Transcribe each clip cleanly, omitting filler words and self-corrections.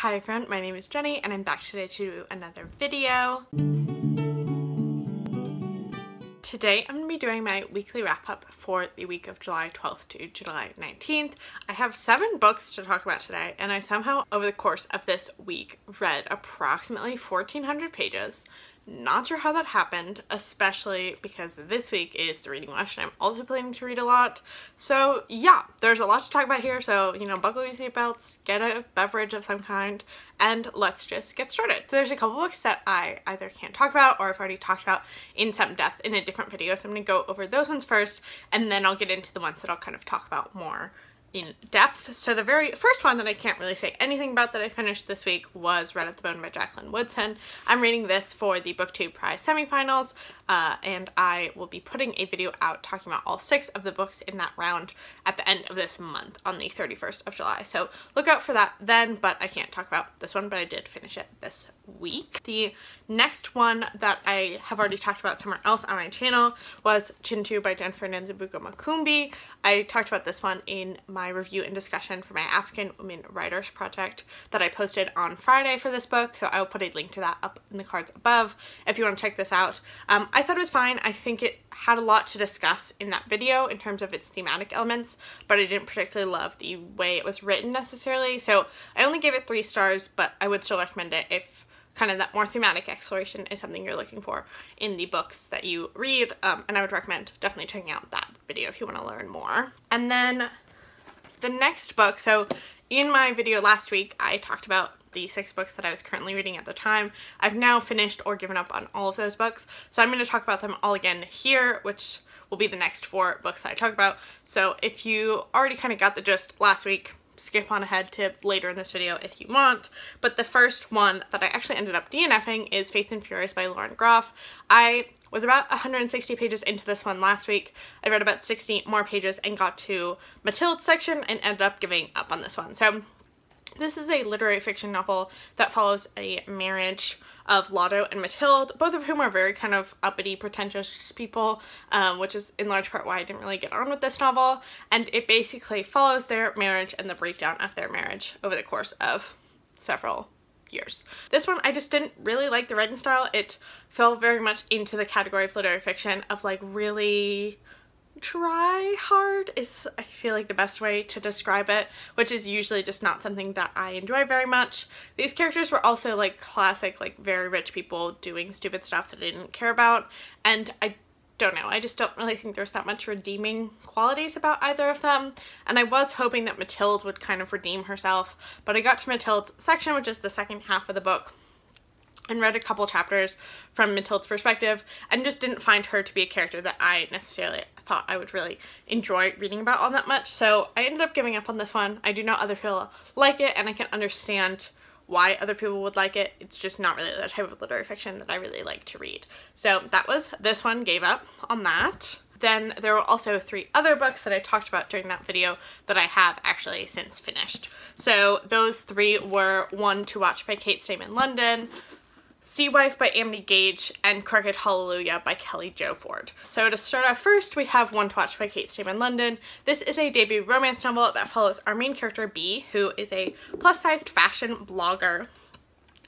Hi everyone, my name is Jenny and I'm back today to do another video. Today I'm going to be doing my weekly wrap up for the week of July 12th to July 19th. I have 7 books to talk about today and I somehow over the course of this week read approximately 1,400 pages. Not sure how that happened, especially because this week is the reading rush and I'm also planning to read a lot. So yeah, there's a lot to talk about here, so buckle your seatbelts, get a beverage of some kind, and let's just get started. So there's a couple books that I either can't talk about or I've already talked about in some depth in a different video, so I'm going to go over those ones first and then I'll get into the ones that I'll kind of talk about more in depth. So the very first one that I can't really say anything about that I finished this week was Red at the Bone by Jacqueline Woodson. I'm reading this for the BookTube Prize semifinals, and I will be putting a video out talking about all 6 of the books in that round at the end of this month on the 31st of July. So look out for that then, but I can't talk about this one, but I did finish it this week. The next one that I have already talked about somewhere else on my channel was Chintu by Jennifer Nzimbugo-Makumbi. I talked about this one in my review and discussion for my African Women Writers project that I posted on Friday for this book, so I will put a link to that up in the cards above if you want to check this out. I thought it was fine. I think it had a lot to discuss in that video in terms of its thematic elements, but I didn't particularly love the way it was written necessarily, so I only gave it 3 stars, but I would still recommend it if kind of that more thematic exploration is something you're looking for in the books that you read, and I would recommend definitely checking out that video if you want to learn more. And then the next book, so in my video last week I talked about the 6 books that I was currently reading at the time. I've now finished or given up on all of those books, so I'm going to talk about them all again here, which will be the next 4 books that I talk about. So if you already kind of got the gist last week, skip on ahead to later in this video if you want. But the first one that I actually ended up DNFing is Fates and Furies by Lauren Groff. I was about 160 pages into this one last week. I read about 60 more pages and got to Matilda's section and ended up giving up on this one. So this is a literary fiction novel that follows a marriage of Lotto and Matilda, both of whom are very kind of uppity, pretentious people, which is in large part why I didn't really get on with this novel. And it basically follows their marriage and the breakdown of their marriage over the course of several years. This one, I just didn't really like the writing style. It fell very much into the category of literary fiction of like really try hard is, I feel like, the best way to describe it, which is usually just not something that I enjoy very much. These characters were also like classic, like very rich people doing stupid stuff that I didn't care about, and I don't know, I just don't really think there's that much redeeming qualities about either of them, and I was hoping that Matilda would kind of redeem herself, but I got to Matilda's section, which is the second half of the book, and read a couple chapters from Matilda's perspective and just didn't find her to be a character that I necessarily thought I would really enjoy reading about all that much. So I ended up giving up on this one. I do know other people like it and I can understand why other people would like it. It's just not really the type of literary fiction that I really like to read. So that was this one, gave up on that. Then there were also 3 other books that I talked about during that video that I have actually since finished. So those 3 were One to Watch by Kate Stayman London, Sea Wife by Amity Gaige, and Crooked Hallelujah by Kelly Jo Ford. So to start off first, we have One to Watch by Kate Stayman London. This is a debut romance novel that follows our main character B, who is a plus-sized fashion blogger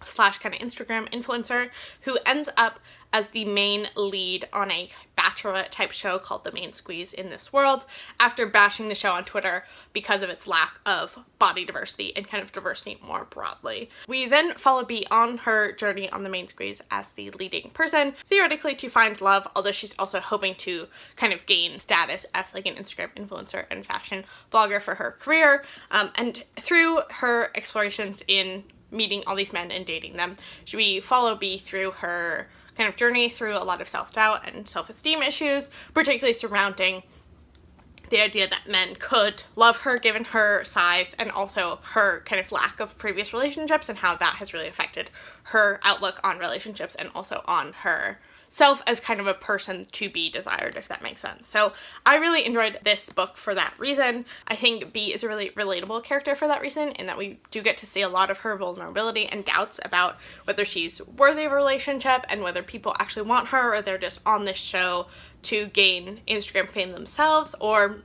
slash kind of Instagram influencer who ends up as the main lead on a bachelorette type show called The Main Squeeze in This World after bashing the show on Twitter because of its lack of body diversity and kind of diversity more broadly. We then follow B on her journey on The Main Squeeze as the leading person, theoretically to find love, although she's also hoping to kind of gain status as like an Instagram influencer and fashion blogger for her career. And through her explorations in meeting all these men and dating them, we follow B through her kind of journey through a lot of self-doubt and self-esteem issues, particularly surrounding the idea that men could love her given her size and also her kind of lack of previous relationships and how that has really affected her outlook on relationships and also on her self as kind of a person to be desired, if that makes sense. So I really enjoyed this book for that reason. I think B is a really relatable character for that reason, in that we do get to see a lot of her vulnerability and doubts about whether she's worthy of a relationship and whether people actually want her or they're just on this show to gain Instagram fame themselves, or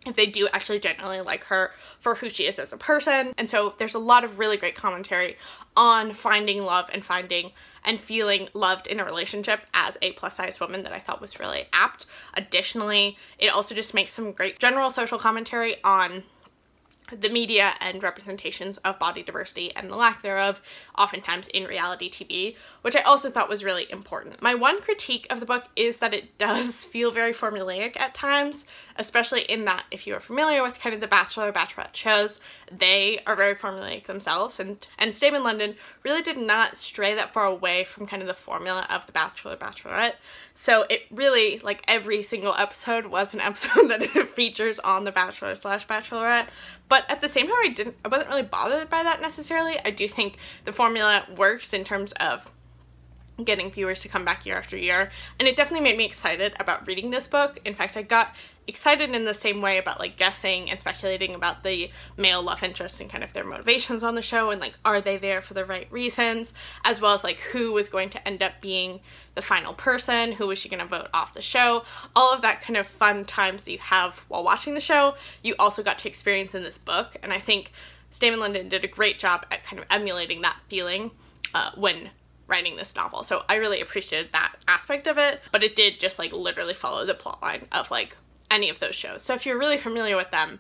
if they do actually genuinely like her for who she is as a person. And so there's a lot of really great commentary on finding love and finding and feeling loved in a relationship as a plus-size woman that I thought was really apt. Additionally, it also just makes some great general social commentary on the media and representations of body diversity and the lack thereof, oftentimes in reality TV, which I also thought was really important. My one critique of the book is that it does feel very formulaic at times, especially in that if you are familiar with kind of the Bachelor, Bachelorette shows, they are very formulaic themselves, and Stayed in London really did not stray that far away from kind of the formula of the Bachelor, Bachelorette. So it really, like, every single episode was an episode that it features on the Bachelor / Bachelorette. But at the same time, I wasn't really bothered by that necessarily. I do think the formula works in terms of getting viewers to come back year after year, and it definitely made me excited about reading this book. In fact, I got excited in the same way about like guessing and speculating about the male love interests and kind of their motivations on the show, and like, are they there for the right reasons, as well as like who was going to end up being the final person, who was she going to vote off the show. All of that kind of fun times that you have while watching the show, you also got to experience in this book, and I think Stayed in London did a great job at kind of emulating that feeling when writing this novel. So I really appreciated that aspect of it, but it did just like literally follow the plotline of like any of those shows. So if you're really familiar with them,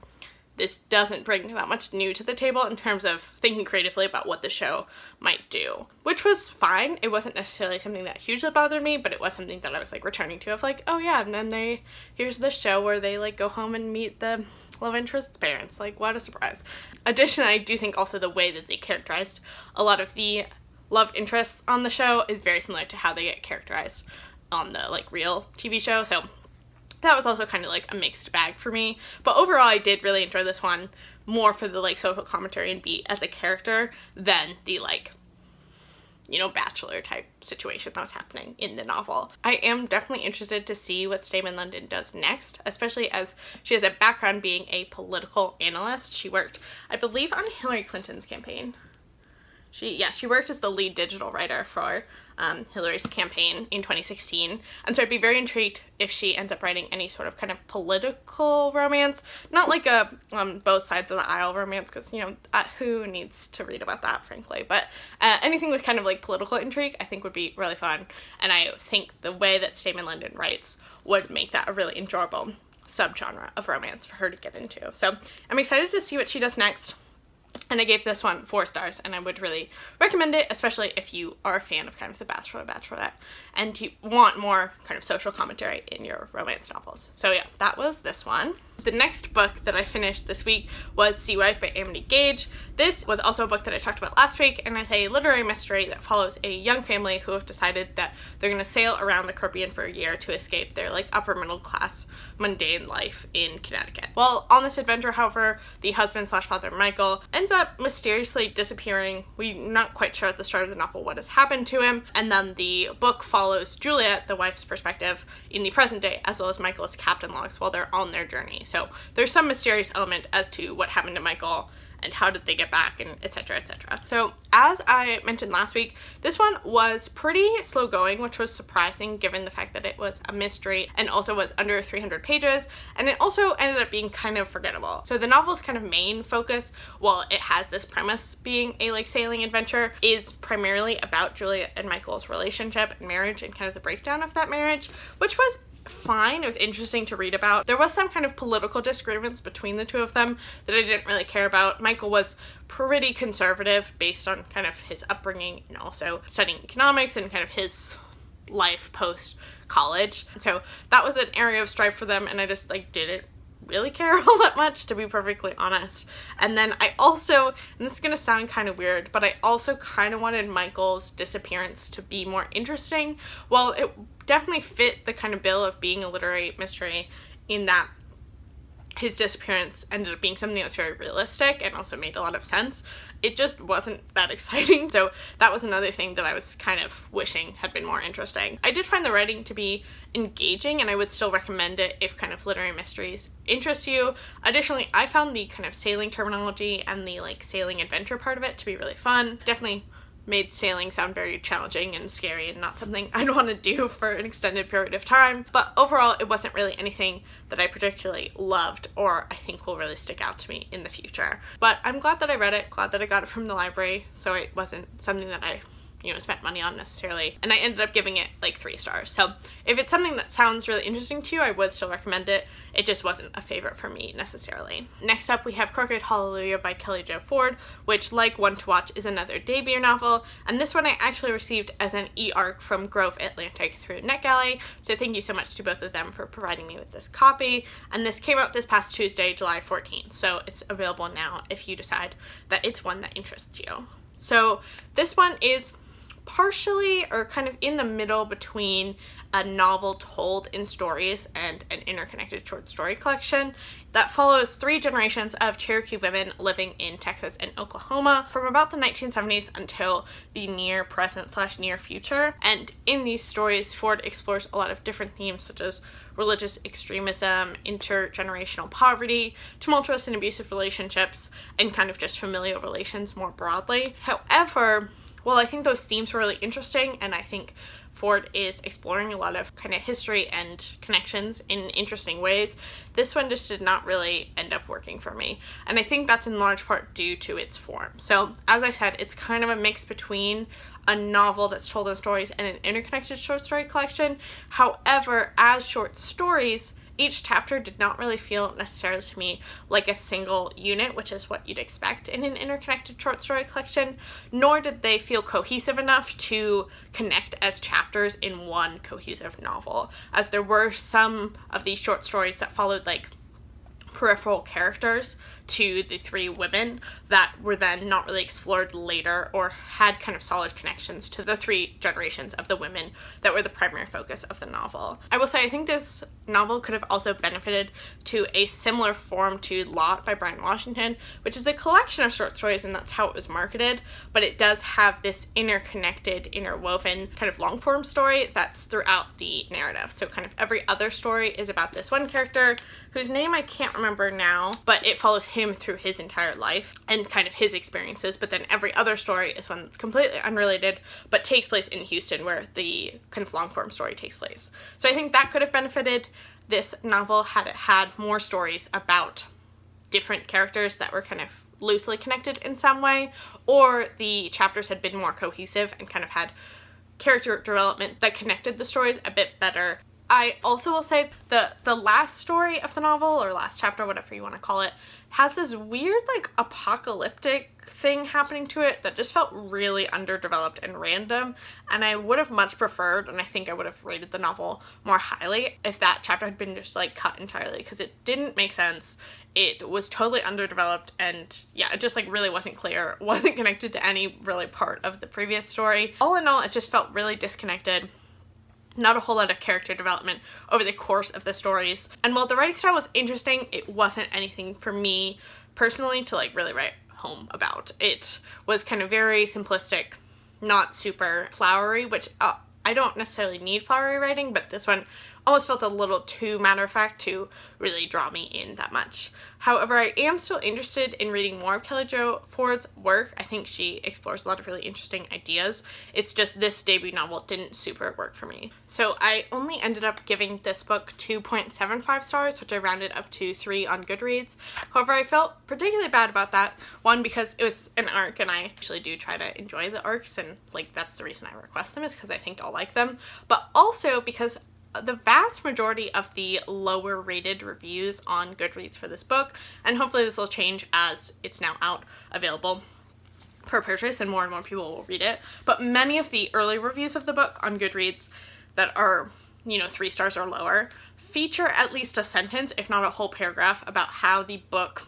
this doesn't bring that much new to the table in terms of thinking creatively about what the show might do, which was fine. It wasn't necessarily something that hugely bothered me, but it was something that I was like returning to of like, oh yeah, and then here's this show where they like go home and meet the love interest's parents. Like, what a surprise. Additionally, I do think also the way that they characterized a lot of the love interests on the show is very similar to how they get characterized on the like real TV show. So that was also kind of like a mixed bag for me. But overall, I did really enjoy this one more for the like social commentary and Beat as a character than the like, you know, Bachelor type situation that was happening in the novel. I am definitely interested to see what Stayed in London does next, especially as she has a background being a political analyst. She worked, I believe, on Hillary Clinton's campaign. She worked as the lead digital writer for Hillary's campaign in 2016, and so I'd be very intrigued if she ends up writing any sort of kind of political romance, not like a both sides of the aisle romance, because, you know, who needs to read about that, frankly, but anything with kind of like political intrigue I think would be really fun, and I think the way that Stayed in London writes would make that a really enjoyable subgenre of romance for her to get into. So I'm excited to see what she does next. And I gave this one 4 stars, and I would really recommend it, especially if you are a fan of kind of The Bachelor, Bachelorette, and you want more kind of social commentary in your romance novels. So yeah, that was this one. The next book that I finished this week was Sea Wife by Amity Gaige. This was also a book that I talked about last week, and it's a literary mystery that follows a young family who have decided that they're going to sail around the Caribbean for a year to escape their like upper middle class mundane life in Connecticut. Well, on this adventure, however, the husband / father Michael ends up mysteriously disappearing. We're not quite sure at the start of the novel what has happened to him, and then the book follows Juliet, the wife's perspective, in the present day, as well as Michael's captain logs while they're on their journey. So there's some mysterious element as to what happened to Michael and how did they get back, and etc, etc. So as I mentioned last week, this one was pretty slow going, which was surprising given the fact that it was a mystery and also was under 300 pages, and it also ended up being kind of forgettable. So the novel's kind of main focus, while it has this premise being a like sailing adventure, is primarily about Juliet and Michael's relationship and marriage and kind of the breakdown of that marriage, which was fine. It was interesting to read about. There was some kind of political disagreements between the two of them that I didn't really care about. Michael was pretty conservative based on kind of his upbringing and also studying economics and kind of his life post college. So that was an area of strife for them, and I just like didn't really care all that much, to be perfectly honest. And then I also, and this is gonna sound kind of weird, but I also kind of wanted Michael's disappearance to be more interesting. Well, it definitely fit the kind of bill of being a literary mystery in that his disappearance ended up being something that was very realistic and also made a lot of sense. It just wasn't that exciting, so that was another thing that I was kind of wishing had been more interesting. I did find the writing to be engaging, and I would still recommend it if kind of literary mysteries interest you. Additionally, I found the kind of sailing terminology and the like sailing adventure part of it to be really fun. Definitely made sailing sound very challenging and scary and not something I'd want to do for an extended period of time. But overall, it wasn't really anything that I particularly loved or I think will really stick out to me in the future. But I'm glad that I read it, glad that I got it from the library, so it wasn't something that I spent money on necessarily, and I ended up giving it like 3 stars. So if it's something that sounds really interesting to you, I would still recommend it. It just wasn't a favorite for me necessarily. Next up, we have Crooked Hallelujah by Kelly Jo Ford, which, like One to Watch, is another debut novel, and this one I actually received as an e-arc from Grove Atlantic through NetGalley, so thank you so much to both of them for providing me with this copy. And this came out this past Tuesday, July 14th, so it's available now if you decide that it's one that interests you. So this one is partially or kind of in the middle between a novel told in stories and an interconnected short story collection that follows 3 generations of Cherokee women living in Texas and Oklahoma from about the 1970s until the near present / near future. And in these stories, Ford explores a lot of different themes such as religious extremism, intergenerational poverty, tumultuous and abusive relationships, and kind of just familial relations more broadly. However, well, I think those themes were really interesting, and I think Ford is exploring a lot of kind of history and connections in interesting ways. This one just did not really end up working for me, and I think that's in large part due to its form. So, as I said, it's kind of a mix between a novel that's told in stories and an interconnected short story collection. However, as short stories, each chapter did not really feel necessarily to me like a single unit, which is what you'd expect in an interconnected short story collection, nor did they feel cohesive enough to connect as chapters in one cohesive novel, as there were some of these short stories that followed like peripheral characters to the 3 women that were then not really explored later or had kind of solid connections to the 3 generations of the women that were the primary focus of the novel. I will say I think this novel could have also benefited to a similar form to Lot by Brian Washington, which is a collection of short stories, and that's how it was marketed, but it does have this interconnected, interwoven kind of long form story that's throughout the narrative. So kind of every other story is about this one character whose name I can't remember now, but it follows him through his entire life and kind of his experiences, but then every other story is one that's completely unrelated but takes place in Houston, where the kind of long form story takes place. So I think that could have benefited this novel had it had more stories about different characters that were kind of loosely connected in some way, or the chapters had been more cohesive and kind of had character development that connected the stories a bit better. I also will say the last story of the novel, or last chapter, whatever you want to call it, has this weird like apocalyptic thing happening to it that just felt really underdeveloped and random, and I would have much preferred, and I think I would have rated the novel more highly if that chapter had been just like cut entirely, because it didn't make sense. It was totally underdeveloped, and yeah, it just like really wasn't clear, wasn't connected to any really part of the previous story. All in all, it just felt really disconnected. Not a whole lot of character development over the course of the stories. And while the writing style was interesting, it wasn't anything for me personally to like really write home about. It was kind of very simplistic, not super flowery, which I don't necessarily need flowery writing, but this one almost felt a little too matter-of-fact to really draw me in that much. However, I am still interested in reading more of Kelly Jo Ford's work. I think she explores a lot of really interesting ideas. It's just this debut novel didn't super work for me. So I only ended up giving this book 2.75 stars, which I rounded up to 3 on Goodreads. However, I felt particularly bad about that. One, because it was an arc, and I actually do try to enjoy the arcs, and like that's the reason I request them, is because I think I'll like them. But also because the vast majority of the lower rated reviews on Goodreads for this book, and hopefully this will change as it's now out available for purchase and more people will read it, but many of the early reviews of the book on Goodreads that are, 3 stars or lower feature at least a sentence, if not a whole paragraph, about how the book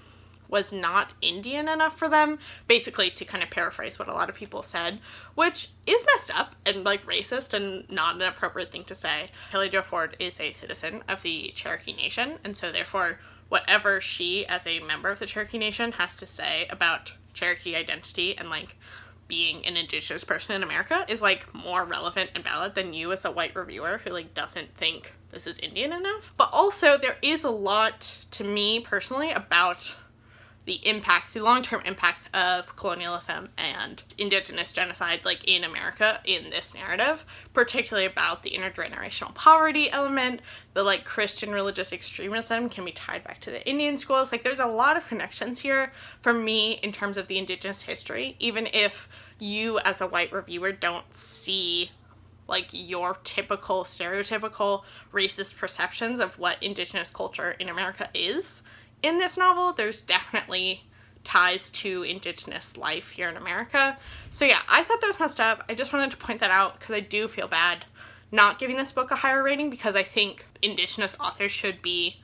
was not Indian enough for them, basically to kind of paraphrase what a lot of people said, which is messed up and like racist and not an appropriate thing to say. Kelly Jo Ford is a citizen of the Cherokee Nation, and so therefore whatever she as a member of the Cherokee Nation has to say about Cherokee identity and like being an indigenous person in America is like more relevant and valid than you as a white reviewer who like doesn't think this is Indian enough. But also there is a lot to me personally about impacts, the long-term impacts of colonialism and indigenous genocide like in America in this narrative, particularly about the intergenerational poverty element, the like Christian religious extremism can be tied back to the Indian schools. Like there's a lot of connections here for me in terms of the indigenous history, even if you as a white reviewer don't see like your typical stereotypical racist perceptions of what indigenous culture in America is. In this novel, there's definitely ties to indigenous life here in America. So yeah, I thought that was messed up. I just wanted to point that out because I do feel bad not giving this book a higher rating, because I think indigenous authors should be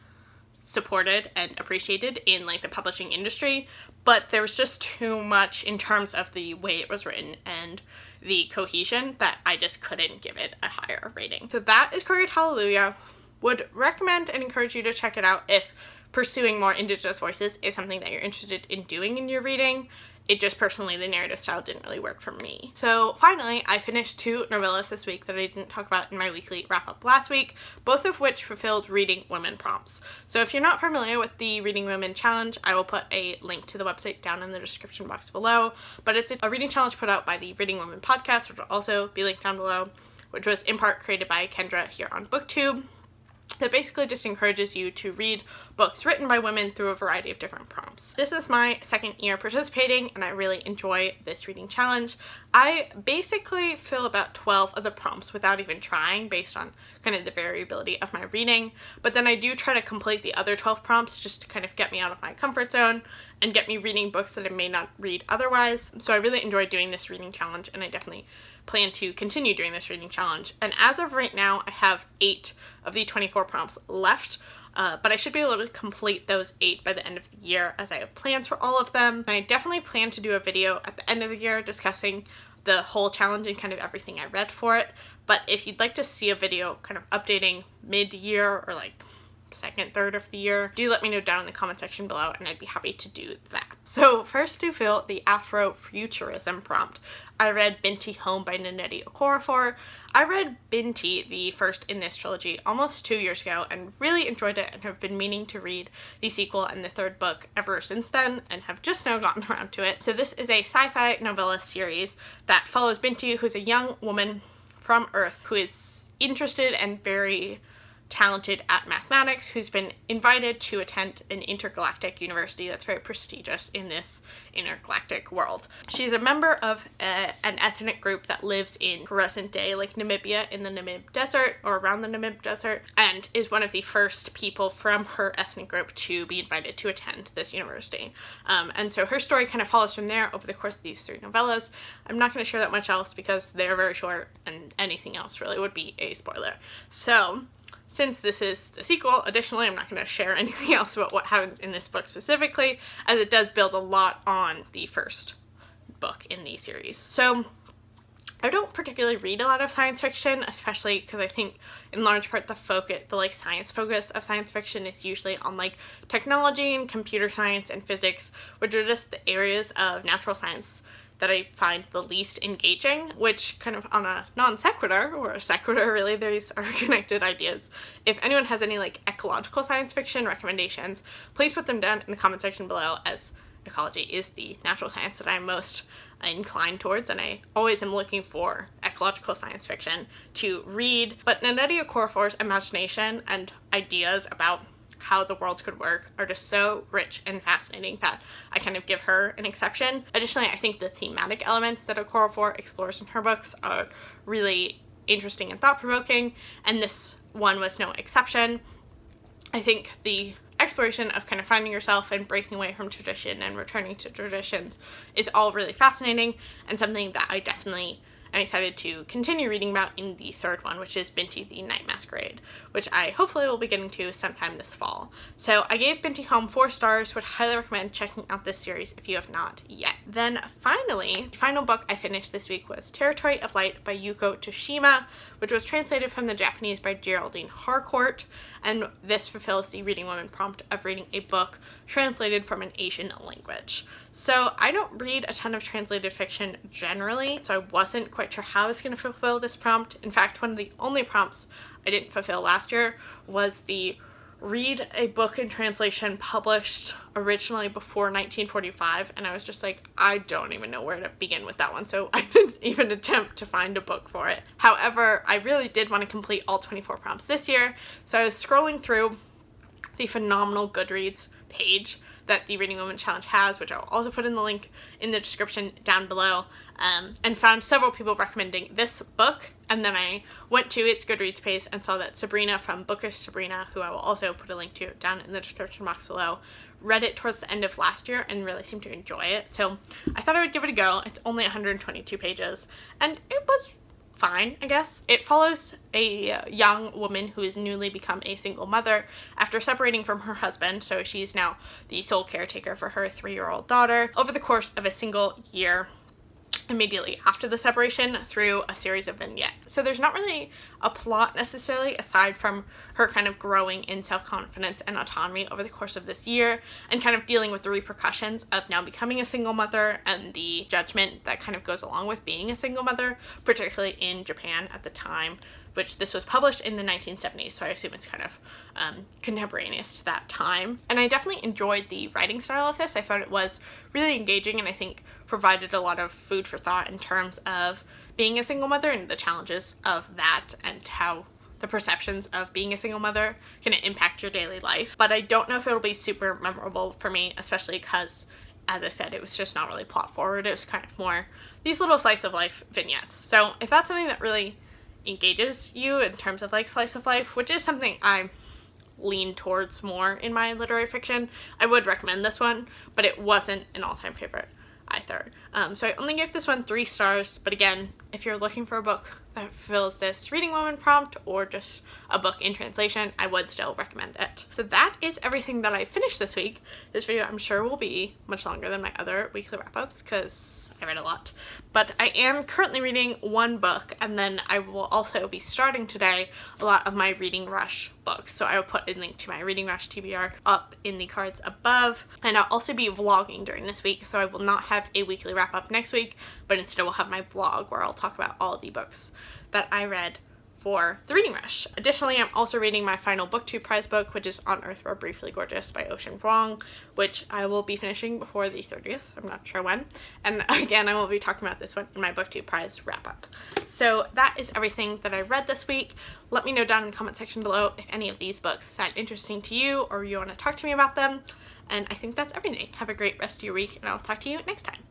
supported and appreciated in like the publishing industry, but there was just too much in terms of the way it was written and the cohesion that I just couldn't give it a higher rating. So that is Courage Hallelujah. Would recommend and encourage you to check it out if pursuing more indigenous voices is something that you're interested in doing in your reading. It just personally, the narrative style didn't really work for me. So finally, I finished 2 novellas this week that I didn't talk about in my weekly wrap-up last week, both of which fulfilled Reading Women prompts. So if you're not familiar with the Reading Women Challenge, I will put a link to the website down in the description box below, but it's a reading challenge put out by the Reading Women podcast, which will also be linked down below, which was in part created by Kendra here on BookTube, that basically just encourages you to read books written by women through a variety of different prompts. This is my 2nd year participating and I really enjoy this reading challenge. I basically fill about 12 of the prompts without even trying based on kind of the variability of my reading, but then I do try to complete the other 12 prompts just to kind of get me out of my comfort zone and get me reading books that I may not read otherwise. So I really enjoy doing this reading challenge and I definitely plan to continue doing this reading challenge. And as of right now, I have 8 of the 24 prompts left, but I should be able to complete those 8 by the end of the year as I have plans for all of them. And I definitely plan to do a video at the end of the year discussing the whole challenge and kind of everything I read for it. But if you'd like to see a video kind of updating mid-year or like 2nd, 3rd of the year, do let me know down in the comment section below and I'd be happy to do that. So first, to fill the Afrofuturism prompt, I read Binti Home by Nnedi Okorafor. I read Binti, the first in this trilogy, almost 2 years ago and really enjoyed it and have been meaning to read the sequel and the 3rd book ever since then and have just now gotten around to it. So this is a sci-fi novella series that follows Binti, who's a young woman from Earth who is interested and very talented at mathematics, who's been invited to attend an intergalactic university that's very prestigious in this intergalactic world. She's a member of an ethnic group that lives in present day like Namibia, in the Namib Desert or around the Namib Desert, and is one of the first people from her ethnic group to be invited to attend this university. And so her story kind of follows from there over the course of these 3 novellas. I'm not going to share that much else because they're very short and anything else really would be a spoiler. So since this is the sequel, additionally, I'm not going to share anything else about what happens in this book specifically, as it does build a lot on the first book in the series. So I don't particularly read a lot of science fiction, especially because I think in large part the like science focus of science fiction is usually on like technology and computer science and physics, which are just the areas of natural science that I find the least engaging, which kind of on a non sequitur, or a sequitur really, these are connected ideas. If anyone has any like ecological science fiction recommendations, please put them down in the comment section below, as ecology is the natural science that I'm most inclined towards, and I always am looking for ecological science fiction to read. But Nnedi Okorafor's imagination and ideas about how the world could work are just so rich and fascinating that I kind of give her an exception. Additionally, I think the thematic elements that Okorafor explores in her books are really interesting and thought-provoking, and this one was no exception. I think the exploration of kind of finding yourself and breaking away from tradition and returning to traditions is all really fascinating and something that I definitely am excited to continue reading about in the 3rd one, which is Binti the Night Masquerade, which I hopefully will be getting to sometime this fall. So I gave Binti Home 4 stars, would highly recommend checking out this series if you have not yet. Then finally, the final book I finished this week was Territory of Light by Yuko Tsushima, which was translated from the Japanese by Geraldine Harcourt, and this fulfills the Reading Women prompt of reading a book translated from an Asian language. So I don't read a ton of translated fiction generally, so I wasn't quite sure how I was going to fulfill this prompt. In fact, one of the only prompts I didn't fulfill last year was the read a book in translation published originally before 1945, and I was just like, I don't even know where to begin with that one, so I didn't even attempt to find a book for it. However, I really did want to complete all 24 prompts this year, so I was scrolling through the phenomenal Goodreads page that the Reading Women Challenge has, which I'll also put in the link in the description down below, and found several people recommending this book. And then I went to its Goodreads page and saw that Sabrina from Bookish Sabrina, who I will also put a link to down in the description box below, read it towards the end of last year and really seemed to enjoy it. So I thought I would give it a go. It's only 122 pages, and it was fine, I guess. It follows a young woman who has newly become a single mother after separating from her husband, so she's now the sole caretaker for her 3-year-old daughter over the course of a single year immediately after the separation through a series of vignettes. So there's not really a plot necessarily aside from her kind of growing in self-confidence and autonomy over the course of this year and kind of dealing with the repercussions of now becoming a single mother and the judgment that kind of goes along with being a single mother, particularly in Japan at the time, which this was published in the 1970s, so I assume it's kind of contemporaneous to that time. And I definitely enjoyed the writing style of this. I thought it was really engaging and I think provided a lot of food for thought in terms of being a single mother and the challenges of that and how the perceptions of being a single mother can impact your daily life. But I don't know if it'll be super memorable for me, especially because, as I said, it was just not really plot forward. It was kind of more these little slice of life vignettes. So if that's something that really engages you in terms of like slice of life, which is something I lean towards more in my literary fiction, I would recommend this one, but it wasn't an all-time favorite either. So I only gave this one 3 stars, but again, if you're looking for a book that fills this reading woman prompt or just a book in translation, I would still recommend it. So that is everything that I finished this week. This video I'm sure will be much longer than my other weekly wrap-ups because I read a lot. But I am currently reading one book, and then I will also be starting today a lot of my Reading Rush books. So I will put a link to my Reading Rush TBR up in the cards above. And I'll also be vlogging during this week, so I will not have a weekly wrap-up next week, but instead will have my vlog where I'll talk about all the books that I read for the Reading Rush. Additionally, I'm also reading my final BookTube prize book, which is On Earth We're Briefly Gorgeous by Ocean Vuong, which I will be finishing before the 30th. I'm not sure when. And again, I will be talking about this one in my BookTube prize wrap-up. So that is everything that I read this week. Let me know down in the comment section below if any of these books sound interesting to you or you want to talk to me about them. And I think that's everything. Have a great rest of your week, and I'll talk to you next time.